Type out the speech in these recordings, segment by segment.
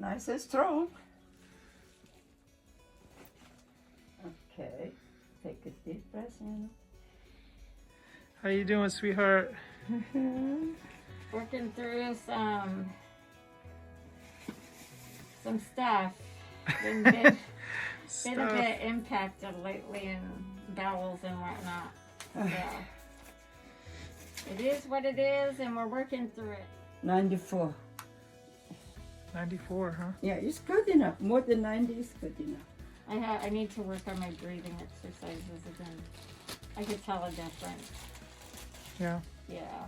Nice and strong. Okay. Take a deep breath in. How you doing, sweetheart? Working through some stuff. Been a bit impacted lately in bowels and whatnot. So it is what it is, and we're working through it. 94. 94, huh? Yeah, it's good enough. More than 90 is good enough. I need to work on my breathing exercises again. I could tell a difference. Yeah. Yeah.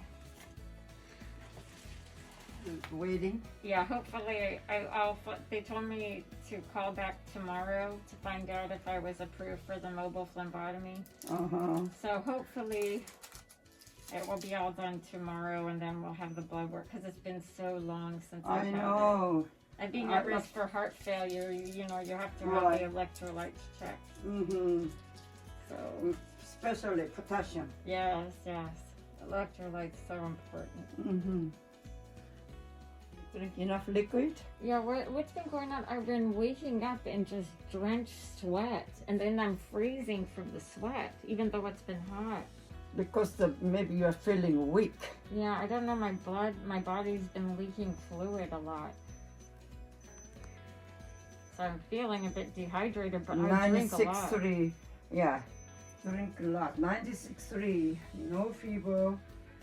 Waiting. Yeah, hopefully they told me to call back tomorrow to find out if I was approved for the mobile phlebotomy. So hopefully it will be all done tomorrow, and then we'll have the blood work, because it's been so long since I've had it. I'd be at risk for heart failure. You know, you have to have the electrolytes checked. So especially potassium. Yes. Electrolytes so important. Drink enough liquid? Yeah, what's been going on? I've been waking up in just drenched sweat, and then I'm freezing from the sweat, even though it's been hot. Because maybe you're feeling weak. Yeah, I don't know, my body's been leaking fluid a lot. So I'm feeling a bit dehydrated, but I drink a lot. 96.3, yeah, drink a lot. 96.3, no fever.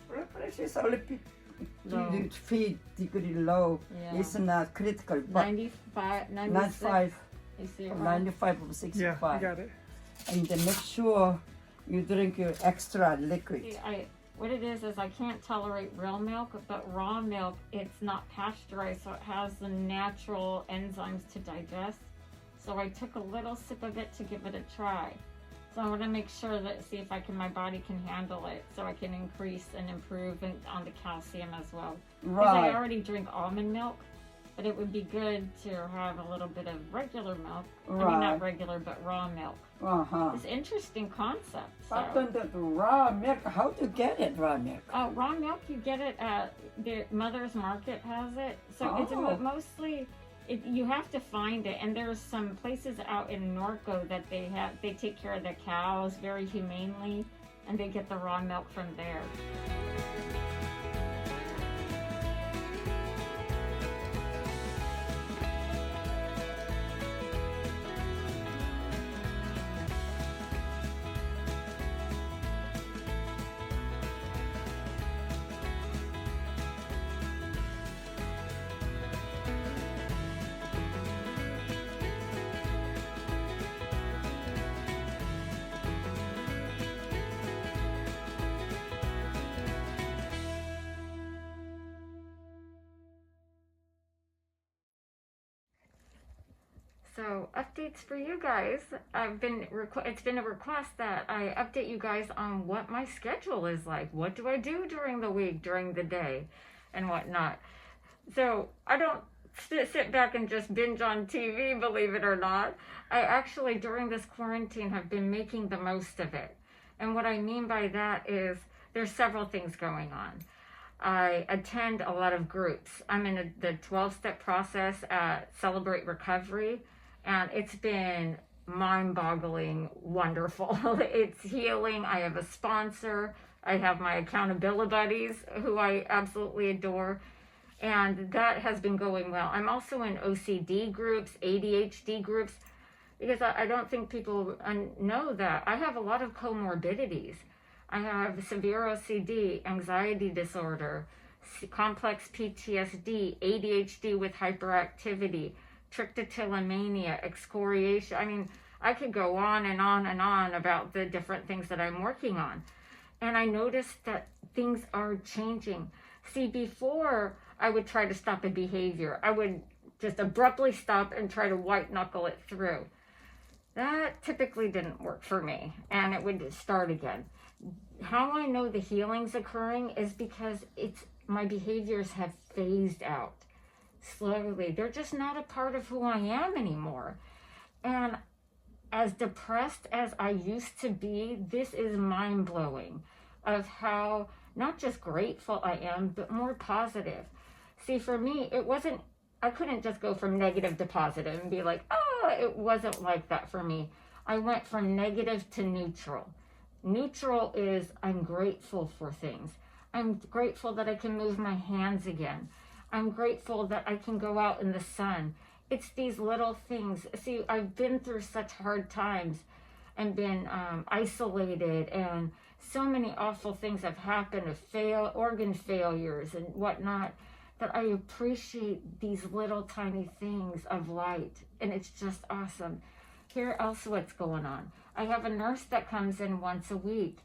Blood pressure is only Low. feet degree low. Yeah. It's not critical, but 95, 95, You see it wrong? 95 or 65. Yeah, I got it. And then make sure you drink your extra liquid. See, what it is I can't tolerate real milk, but raw milk, it's not pasteurized, so it has the natural enzymes to digest. So I took a little sip of it to give it a try. So I want to make sure see if my body can handle it, so I can increase and improve on the calcium as well. Because I already drink almond milk, but it would be good to have a little bit of regular milk. I mean, not regular, but raw milk. It's an interesting concept. But the raw milk, how to get it, raw milk? Raw milk, you get it at the Mother's Market has it. So it's mostly, you have to find it. And there's some places out in Norco that they take care of the cows very humanely, and they get the raw milk from there. So updates for you guys. It's been a request that I update you guys on what my schedule is like. What do I do during the week, during the day, and whatnot. So I don't sit back and just binge on TV, believe it or not. I actually, during this quarantine, have been making the most of it. And what I mean by that is there's several things going on. I attend a lot of groups. I'm in the 12-step process at RECoVERY. And it's been mind-boggling, wonderful. It's healing. I have a sponsor. I have my accountability buddies who I absolutely adore. And that has been going well. I'm also in OCD groups, ADHD groups, because I don't think people know that. I have a lot of comorbidities. I have severe OCD, anxiety disorder, complex PTSD, ADHD with hyperactivity, trichotillomania, excoriation. I mean, I could go on and on and on about the different things that I'm working on. And I noticed that things are changing. See, before I would try to stop a behavior, I would just abruptly stop and try to white knuckle it through. That typically didn't work for me, and it would start again. How I know the healing's occurring is because my behaviors have phased out. Slowly. They're just not a part of who I am anymore. And as depressed as I used to be, this is mind-blowing of how not just grateful I am, but more positive. See, for me, I I couldn't just go from negative to positive and be like, oh, it wasn't like that for me. I went from negative to neutral. Neutral is I'm grateful for things. I'm grateful that I can move my hands again. I'm grateful that I can go out in the sun. It's these little things. See, I've been through such hard times and been isolated, and so many awful things have happened, organ failures and whatnot, that I appreciate these little tiny things of light, and it's just awesome. Here else what's going on. I have a nurse that comes in once a week,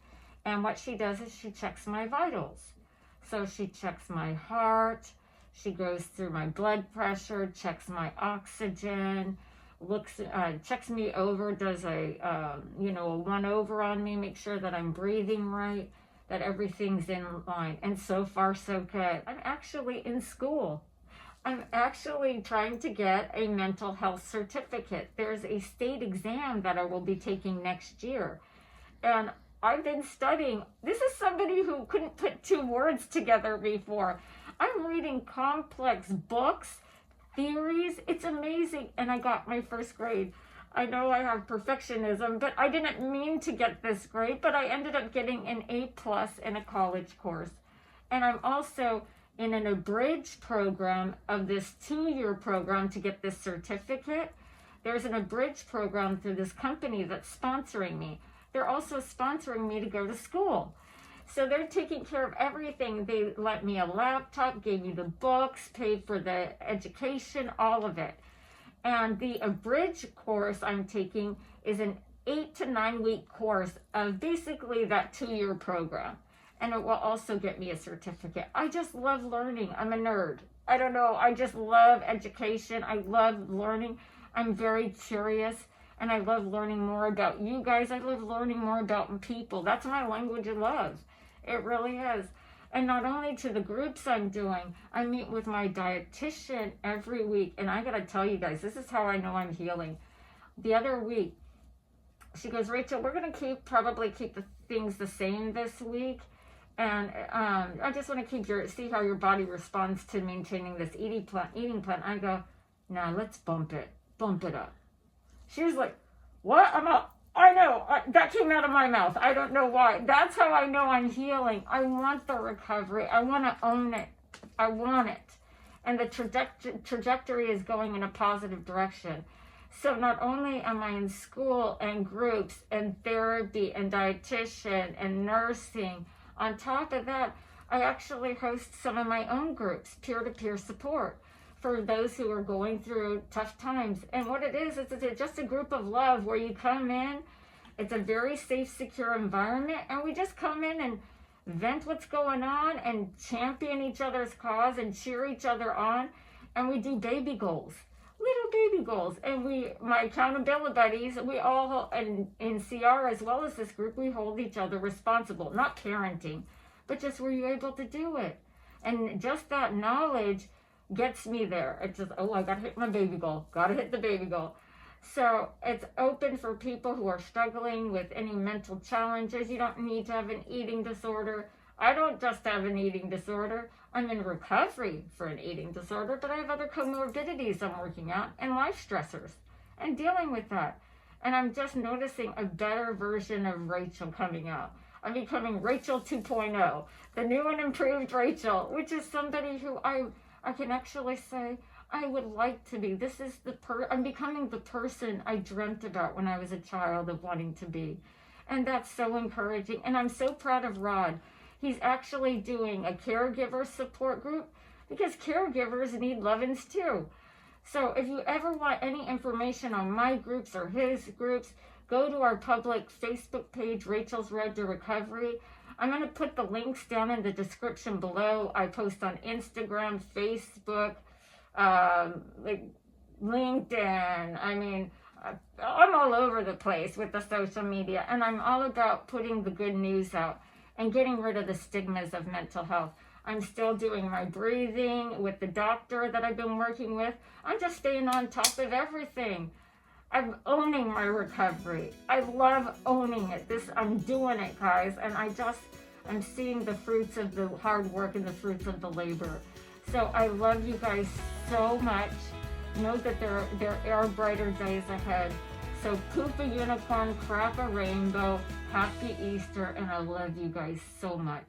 and what she does is she checks my vitals. So she checks my heart, she goes through my blood pressure, checks my oxygen, checks me over, does a one over on me, make sure that I'm breathing right, that everything's in line. And so far, so good. I'm actually in school. I'm actually trying to get a mental health certificate. There's a state exam that I will be taking next year. And I've been studying. This is somebody who couldn't put two words together before. I'm reading complex books, theories. It's amazing. And I got my first grade. I know I have perfectionism, but I didn't mean to get this grade, but I ended up getting an A+ in a college course. And I'm also in an abridged program of this 2-year program to get this certificate. There's an abridged program through this company that's sponsoring me. They're also sponsoring me to go to school. So they're taking care of everything. They lent me a laptop, gave me the books, paid for the education, all of it. And the abridged course I'm taking is an 8 to 9 week course of basically that 2-year program. And it will also get me a certificate. I just love learning. I'm a nerd. I don't know. I just love education. I love learning. I'm very curious. And I love learning more about you guys. I love learning more about people. That's my language of love. It really is. And not only to the groups I'm doing, I meet with my dietitian every week. And I got to tell you guys, this is how I know I'm healing. The other week, she goes, Rachel, we're going to probably keep the things the same this week. And I just want to see how your body responds to maintaining this eating plan. I go, nah, let's bump it up. She was like, what? I know, that came out of my mouth. I don't know why. That's how I know I'm healing. I want the recovery. I want to own it. I want it. And the trajectory is going in a positive direction. So not only am I in school and groups and therapy and dietitian and nursing, on top of that, I actually host some of my own groups, peer-to-peer support, for those who are going through tough times. And what it is, it's just a group of love where you come in. It's a very safe, secure environment, and we just come in and vent what's going on and champion each other's cause and cheer each other on. And we do baby goals, little baby goals. And my accountability buddies, we all, and in CR as well as this group, we hold each other responsible. Not parenting, but just were you able to do it? And just that knowledge gets me there. It's just, I gotta hit my baby goal. Gotta hit the baby goal. So it's open for people who are struggling with any mental challenges. You don't need to have an eating disorder. I don't just have an eating disorder. I'm in recovery for an eating disorder, but I have other comorbidities I'm working out and life stressors and dealing with that. And I'm just noticing a better version of Rachel coming out. I'm becoming Rachel 2.0, the new and improved Rachel, which is somebody who I can actually say, I would like to be. This is I'm becoming the person I dreamt about when I was a child of wanting to be. And that's so encouraging. And I'm so proud of Rod. He's actually doing a caregiver support group because caregivers need lovins too. So if you ever want any information on my groups or his groups, go to our public Facebook page, Rachel's Road to Recovery. I'm going to put the links down in the description below. I post on Instagram, Facebook, LinkedIn. I mean, I'm all over the place with the social media, and I'm all about putting the good news out and getting rid of the stigmas of mental health. I'm still doing my breathing with the doctor that I've been working with. I'm just staying on top of everything. I'm owning my recovery. I love owning it. I'm doing it, guys, and I'm seeing the fruits of the hard work and the fruits of the labor. So I love you guys so much. Know that there are brighter days ahead. So poop a unicorn, crack a rainbow, happy Easter, and I love you guys so much.